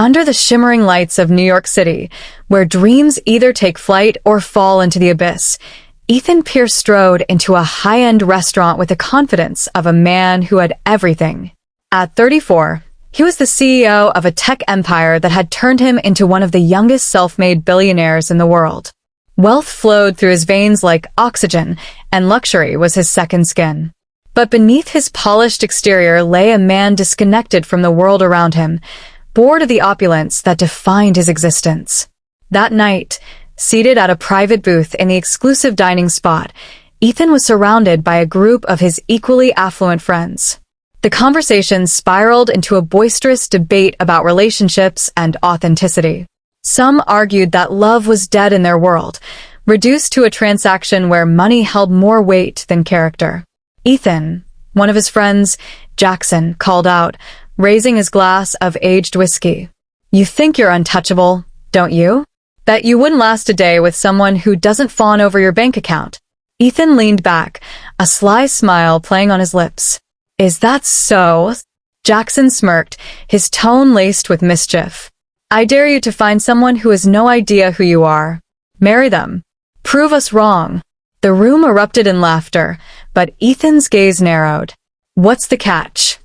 Under the shimmering lights of New York City, where dreams either take flight or fall into the abyss, Ethan Pierce strode into a high-end restaurant with the confidence of a man who had everything. At 34, he was the CEO of a tech empire that had turned him into one of the youngest self-made billionaires in the world. Wealth flowed through his veins like oxygen, and luxury was his second skin. But beneath his polished exterior lay a man disconnected from the world around him, bored of the opulence that defined his existence. That night, seated at a private booth in the exclusive dining spot, Ethan was surrounded by a group of his equally affluent friends. The conversation spiraled into a boisterous debate about relationships and authenticity. Some argued that love was dead in their world, reduced to a transaction where money held more weight than character. Ethan, one of his friends, Jackson, called out, raising his glass of aged whiskey. "You think you're untouchable, don't you? Bet you wouldn't last a day with someone who doesn't fawn over your bank account." Ethan leaned back, a sly smile playing on his lips. "Is that so?" Jackson smirked, his tone laced with mischief. "I dare you to find someone who has no idea who you are. Marry them. Prove us wrong." The room erupted in laughter, but Ethan's gaze narrowed. "What's the catch?"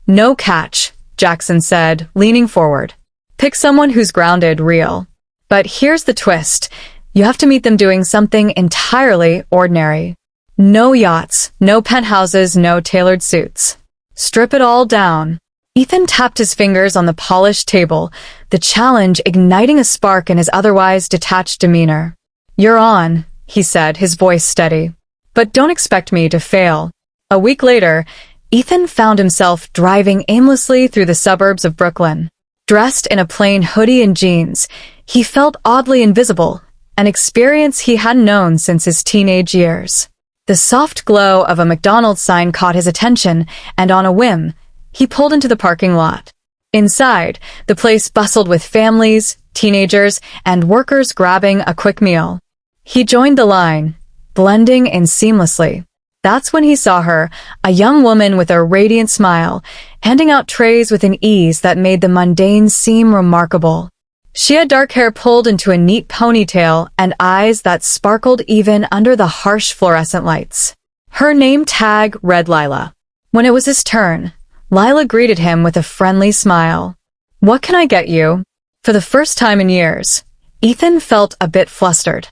"No catch," Jackson said, leaning forward. "Pick someone who's grounded, real. But here's the twist. You have to meet them doing something entirely ordinary. No yachts, no penthouses, no tailored suits. Strip it all down." Ethan tapped his fingers on the polished table, the challenge igniting a spark in his otherwise detached demeanor. "You're on," he said, his voice steady. "But don't expect me to fail." A week later, Ethan found himself driving aimlessly through the suburbs of Brooklyn. Dressed in a plain hoodie and jeans, he felt oddly invisible, an experience he hadn't known since his teenage years. The soft glow of a McDonald's sign caught his attention, and on a whim, he pulled into the parking lot. Inside, the place bustled with families, teenagers, and workers grabbing a quick meal. He joined the line, blending in seamlessly. That's when he saw her, a young woman with a radiant smile, handing out trays with an ease that made the mundane seem remarkable. She had dark hair pulled into a neat ponytail and eyes that sparkled even under the harsh fluorescent lights. Her name tag read Lila. When it was his turn, Lila greeted him with a friendly smile. "What can I get you?" For the first time in years, Ethan felt a bit flustered.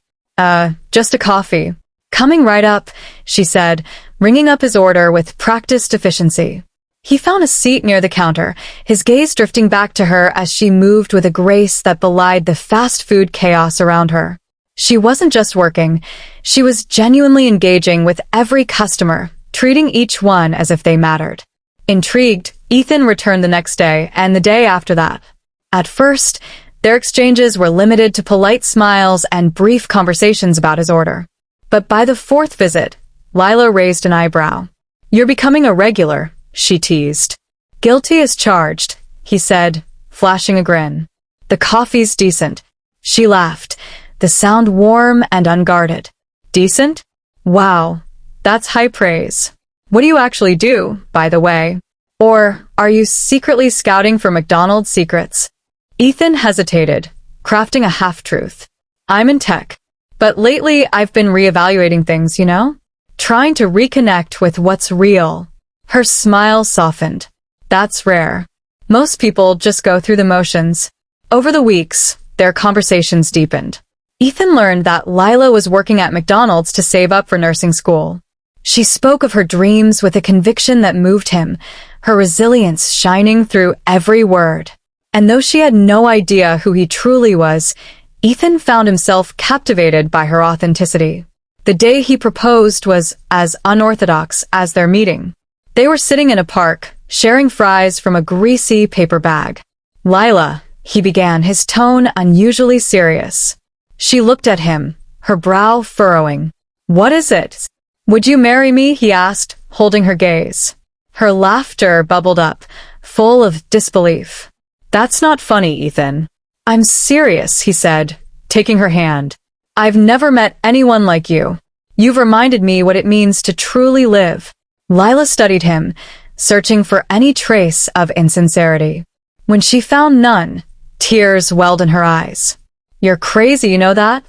Just a coffee." "Coming right up," she said, ringing up his order with practiced efficiency. He found a seat near the counter, his gaze drifting back to her as she moved with a grace that belied the fast food chaos around her. She wasn't just working, she was genuinely engaging with every customer, treating each one as if they mattered. Intrigued, Ethan returned the next day and the day after that. At first, their exchanges were limited to polite smiles and brief conversations about his order. But by the fourth visit, Lila raised an eyebrow. "You're becoming a regular," she teased. "Guilty as charged," he said, flashing a grin. "The coffee's decent." She laughed, the sound warm and unguarded. "Decent? Wow, that's high praise. What do you actually do, by the way? Or are you secretly scouting for McDonald's secrets?" Ethan hesitated, crafting a half-truth. "I'm in tech. But lately I've been reevaluating things, Trying to reconnect with what's real." Her smile softened. "That's rare. Most people just go through the motions." Over the weeks, their conversations deepened. Ethan learned that Lila was working at McDonald's to save up for nursing school. She spoke of her dreams with a conviction that moved him, her resilience shining through every word. And though she had no idea who he truly was, Ethan found himself captivated by her authenticity. The day he proposed was as unorthodox as their meeting. They were sitting in a park, sharing fries from a greasy paper bag. "Lila," he began, his tone unusually serious. She looked at him, her brow furrowing. "What is it?" "Would you marry me?" he asked, holding her gaze. Her laughter bubbled up, full of disbelief. "That's not funny, Ethan." "I'm serious," he said, taking her hand. "I've never met anyone like you. You've reminded me what it means to truly live." Lila studied him, searching for any trace of insincerity. When she found none, Tears welled in her eyes. "You're crazy, you know that?"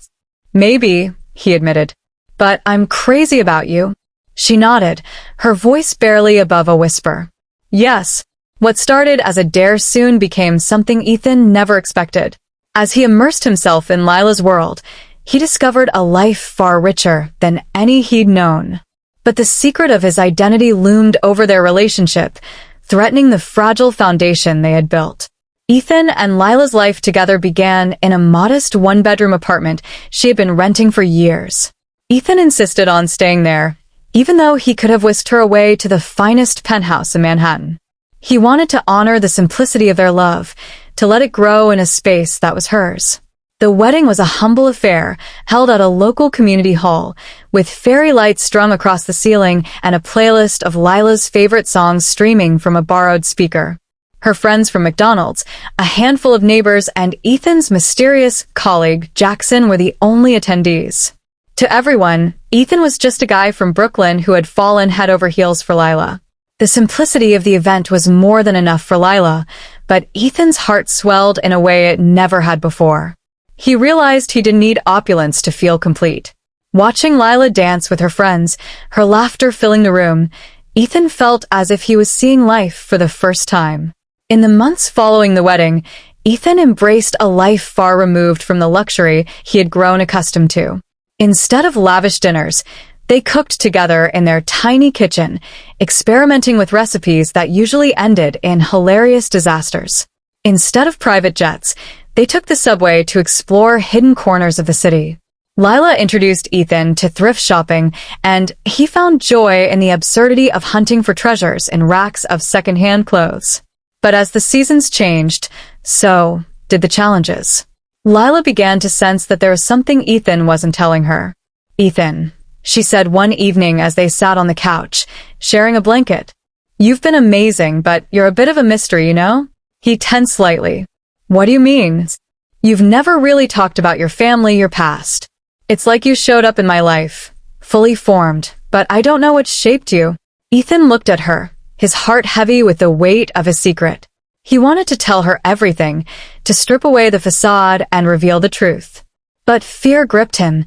"Maybe," he admitted. "But I'm crazy about you." She nodded, her voice barely above a whisper. Yes, what started as a dare soon became something Ethan never expected. As he immersed himself in Lila's world, he discovered a life far richer than any he'd known. But the secret of his identity loomed over their relationship, threatening the fragile foundation they had built. Ethan and Lila's life together began in a modest one-bedroom apartment she had been renting for years. Ethan insisted on staying there, even though he could have whisked her away to the finest penthouse in Manhattan. He wanted to honor the simplicity of their love, to let it grow in a space that was hers. The wedding was a humble affair held at a local community hall, with fairy lights strung across the ceiling and a playlist of Lila's favorite songs streaming from a borrowed speaker. Her friends from McDonald's, a handful of neighbors, and Ethan's mysterious colleague, Jackson, were the only attendees. To everyone, Ethan was just a guy from Brooklyn who had fallen head over heels for Lila. The simplicity of the event was more than enough for Lila, but Ethan's heart swelled in a way it never had before. He realized he didn't need opulence to feel complete. Watching Lila dance with her friends, her laughter filling the room, Ethan felt as if he was seeing life for the first time. In the months following the wedding, Ethan embraced a life far removed from the luxury he had grown accustomed to. Instead of lavish dinners, they cooked together in their tiny kitchen, experimenting with recipes that usually ended in hilarious disasters. Instead of private jets, they took the subway to explore hidden corners of the city. Lila introduced Ethan to thrift shopping, and he found joy in the absurdity of hunting for treasures in racks of secondhand clothes. But as the seasons changed, so did the challenges. Lila began to sense that there was something Ethan wasn't telling her. "Ethan," she said one evening as they sat on the couch, sharing a blanket. "You've been amazing, but you're a bit of a mystery, you know?" He tensed slightly. "What do you mean?" "You've never really talked about your family, your past. It's like you showed up in my life, fully formed, but I don't know what shaped you." Ethan looked at her, his heart heavy with the weight of a secret. He wanted to tell her everything, to strip away the facade and reveal the truth. But fear gripped him,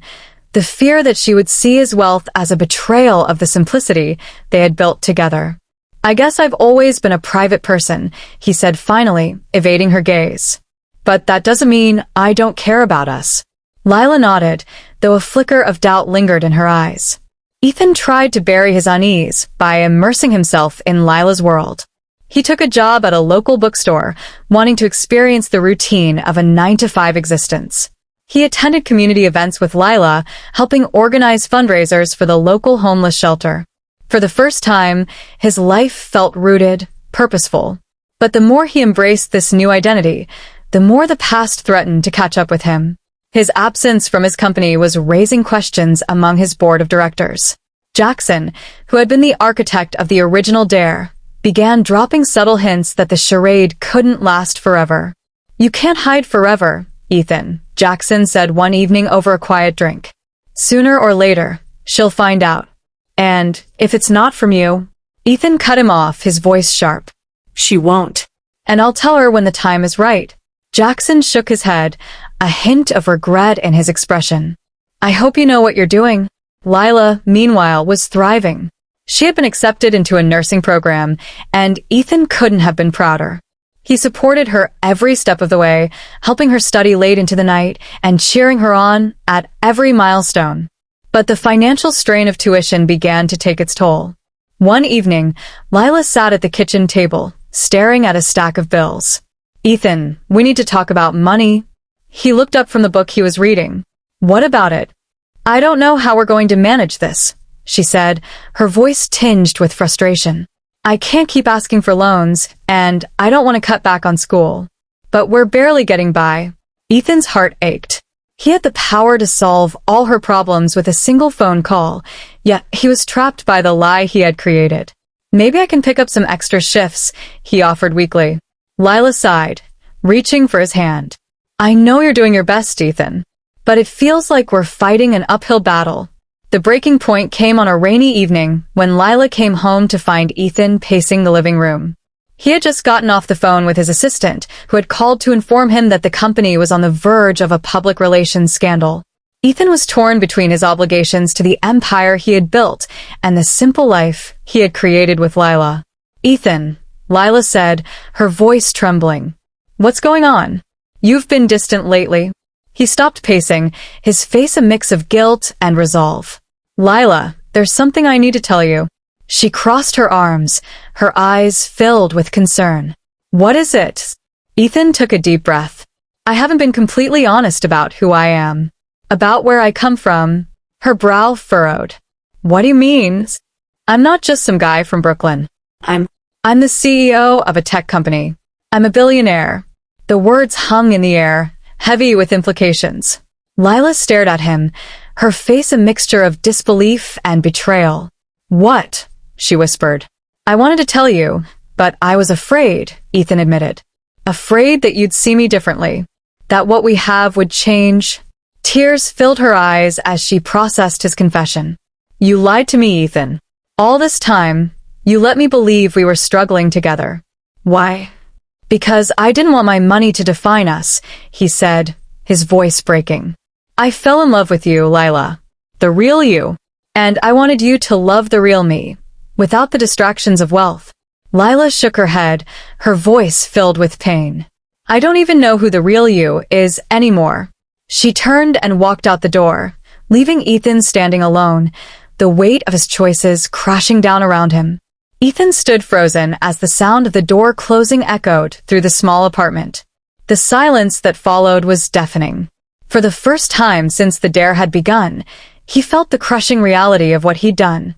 the fear that she would see his wealth as a betrayal of the simplicity they had built together. "I guess I've always been a private person," he said finally, evading her gaze. "But that doesn't mean I don't care about us." Lila nodded, though a flicker of doubt lingered in her eyes. Ethan tried to bury his unease by immersing himself in Lila's world. He took a job at a local bookstore, wanting to experience the routine of a 9-to-5 existence. He attended community events with Lila, helping organize fundraisers for the local homeless shelter. For the first time, his life felt rooted, purposeful. But the more he embraced this new identity, the more the past threatened to catch up with him. His absence from his company was raising questions among his board of directors. Jackson, who had been the architect of the original dare, began dropping subtle hints that the charade couldn't last forever. "You can't hide forever, Ethan," Jackson said one evening over a quiet drink. "Sooner or later, she'll find out. And if it's not from you..." Ethan cut him off, his voice sharp. "She won't. And I'll tell her when the time is right." Jackson shook his head, a hint of regret in his expression. "I hope you know what you're doing." Lila, meanwhile, was thriving. She had been accepted into a nursing program, and Ethan couldn't have been prouder. He supported her every step of the way, helping her study late into the night and cheering her on at every milestone. But the financial strain of tuition began to take its toll. One evening, Lila sat at the kitchen table, staring at a stack of bills. "Ethan, we need to talk about money." He looked up from the book he was reading. "What about it?" "I don't know how we're going to manage this," she said, her voice tinged with frustration. "I can't keep asking for loans, and I don't want to cut back on school. But we're barely getting by." Ethan's heart ached. He had the power to solve all her problems with a single phone call, yet he was trapped by the lie he had created. "Maybe I can pick up some extra shifts," he offered weakly. Lila sighed, reaching for his hand. "I know you're doing your best, Ethan, but it feels like we're fighting an uphill battle." The breaking point came on a rainy evening when Lila came home to find Ethan pacing the living room. He had just gotten off the phone with his assistant, who had called to inform him that the company was on the verge of a public relations scandal. Ethan was torn between his obligations to the empire he had built and the simple life he had created with Lila. "Ethan," Lila said, her voice trembling. "What's going on? You've been distant lately." He stopped pacing, his face a mix of guilt and resolve. "Lila, there's something I need to tell you." She crossed her arms, her eyes filled with concern. "What is it?" Ethan took a deep breath. "I haven't been completely honest about who I am. About where I come from." Her brow furrowed. "What do you mean?" "I'm not just some guy from Brooklyn. I'm the CEO of a tech company. I'm a billionaire." The words hung in the air, heavy with implications. Lila stared at him, her face a mixture of disbelief and betrayal. "What?" she whispered. "I wanted to tell you, but I was afraid," Ethan admitted. "Afraid that you'd see me differently, that what we have would change." Tears filled her eyes as she processed his confession. "You lied to me, Ethan. All this time, you let me believe we were struggling together." "Why?" "Because I didn't want my money to define us," he said, his voice breaking. "I fell in love with you, Lila. The real you. And I wanted you to love the real me, without the distractions of wealth." Lila shook her head, her voice filled with pain. "I don't even know who the real you is anymore." She turned and walked out the door, leaving Ethan standing alone, the weight of his choices crashing down around him. Ethan stood frozen as the sound of the door closing echoed through the small apartment. The silence that followed was deafening. For the first time since the dare had begun, he felt the crushing reality of what he'd done.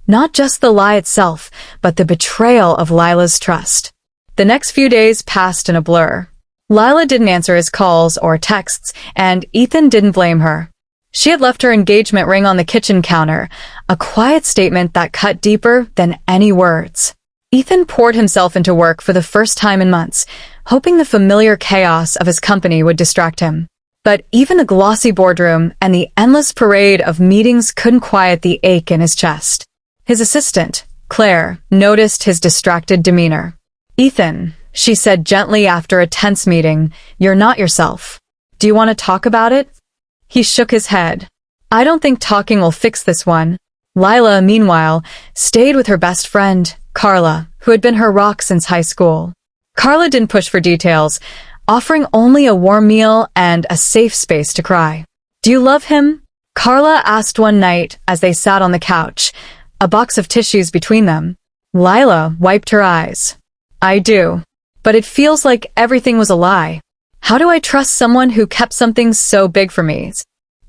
Not just the lie itself, but the betrayal of Lila's trust. The next few days passed in a blur. Lila didn't answer his calls or texts, and Ethan didn't blame her. She had left her engagement ring on the kitchen counter, a quiet statement that cut deeper than any words. Ethan poured himself into work for the first time in months, hoping the familiar chaos of his company would distract him. But even the glossy boardroom and the endless parade of meetings couldn't quiet the ache in his chest. His assistant, Claire, noticed his distracted demeanor. "Ethan," she said gently after a tense meeting, "you're not yourself. Do you want to talk about it?" He shook his head. "I don't think talking will fix this one." Lila, meanwhile, stayed with her best friend, Carla, who had been her rock since high school. Carla didn't push for details, offering only a warm meal and a safe space to cry. "Do you love him?" Carla asked one night as they sat on the couch, a box of tissues between them. Lila wiped her eyes. "I do. But it feels like everything was a lie. How do I trust someone who kept something so big from me?"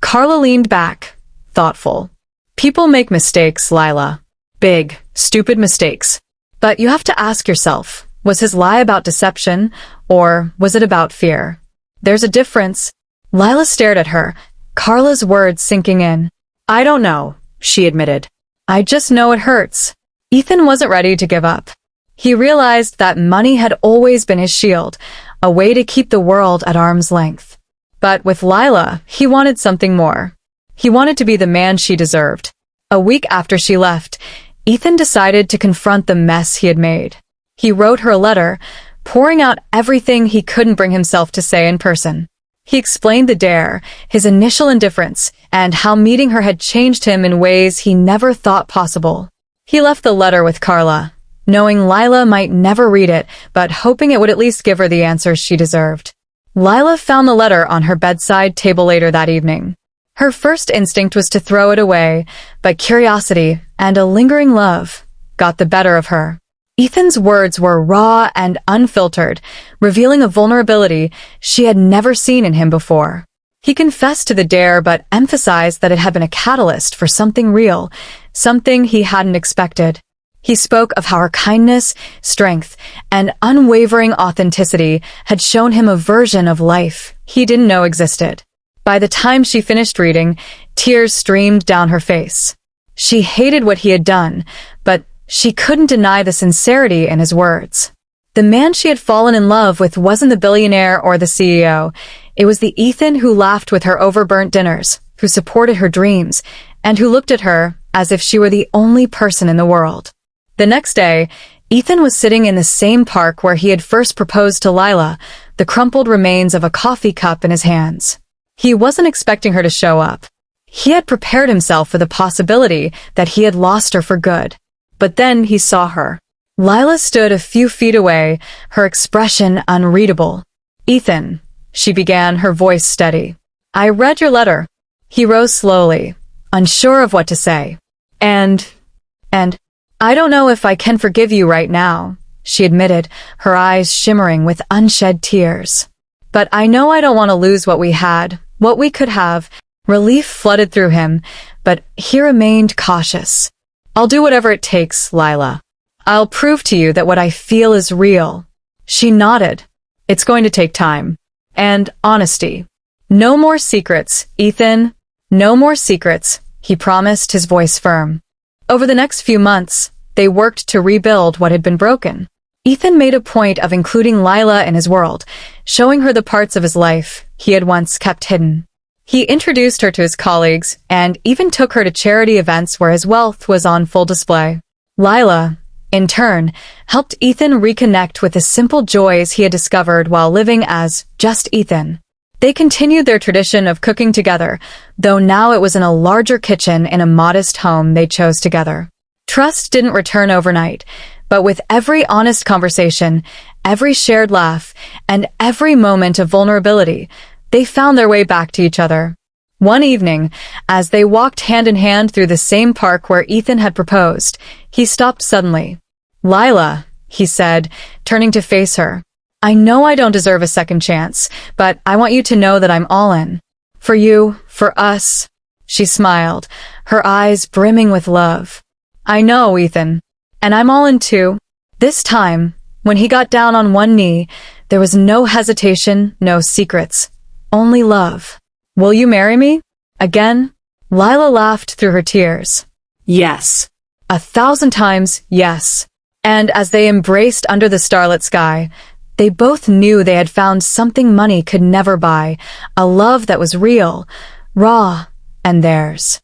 Carla leaned back, thoughtful. "People make mistakes, Lila. Big, stupid mistakes. But you have to ask yourself, was his lie about deception, or was it about fear? There's a difference." Lila stared at her, Carla's words sinking in. "I don't know," she admitted. "I just know it hurts." Ethan wasn't ready to give up. He realized that money had always been his shield, a way to keep the world at arm's length. But with Lila, he wanted something more. He wanted to be the man she deserved. A week after she left, Ethan decided to confront the mess he had made. He wrote her a letter, pouring out everything he couldn't bring himself to say in person. He explained the dare, his initial indifference, and how meeting her had changed him in ways he never thought possible. He left the letter with Carla, knowing Lila might never read it, but hoping it would at least give her the answers she deserved. Lila found the letter on her bedside table later that evening. Her first instinct was to throw it away, but curiosity and a lingering love got the better of her. Ethan's words were raw and unfiltered, revealing a vulnerability she had never seen in him before. He confessed to the dare but emphasized that it had been a catalyst for something real, something he hadn't expected. He spoke of how her kindness, strength, and unwavering authenticity had shown him a version of life he didn't know existed. By the time she finished reading, tears streamed down her face. She hated what he had done, but she couldn't deny the sincerity in his words. The man she had fallen in love with wasn't the billionaire or the CEO. It was the Ethan who laughed with her over burnt dinners, who supported her dreams, and who looked at her as if she were the only person in the world. The next day, Ethan was sitting in the same park where he had first proposed to Lila, the crumpled remains of a coffee cup in his hands. He wasn't expecting her to show up. He had prepared himself for the possibility that he had lost her for good. But then he saw her. Lila stood a few feet away, her expression unreadable. "Ethan," she began, her voice steady. "I read your letter." He rose slowly, unsure of what to say. And I don't know if I can forgive you right now," she admitted, her eyes shimmering with unshed tears. "But I know I don't want to lose what we had, what we could have." Relief flooded through him, but he remained cautious. "I'll do whatever it takes, Lila. I'll prove to you that what I feel is real." She nodded. "It's going to take time. And honesty. No more secrets, Ethan. No more secrets," he promised, his voice firm. Over the next few months, they worked to rebuild what had been broken. Ethan made a point of including Lila in his world, showing her the parts of his life he had once kept hidden. He introduced her to his colleagues and even took her to charity events where his wealth was on full display. Lila, in turn, helped Ethan reconnect with the simple joys he had discovered while living as just Ethan. They continued their tradition of cooking together, though now it was in a larger kitchen in a modest home they chose together. Trust didn't return overnight, but with every honest conversation, every shared laugh, and every moment of vulnerability, they found their way back to each other. One evening, as they walked hand in hand through the same park where Ethan had proposed, he stopped suddenly. "Lila," he said, turning to face her. "I know I don't deserve a second chance, but I want you to know that I'm all in. For you, for us." She smiled, her eyes brimming with love. "I know, Ethan. And I'm all in too." This time, when he got down on one knee, there was no hesitation, no secrets, only love. "Will you marry me?" Again, Lila laughed through her tears. "Yes." 1,000 times yes. And as they embraced under the starlit sky, they both knew they had found something money could never buy, a love that was real, raw, and theirs.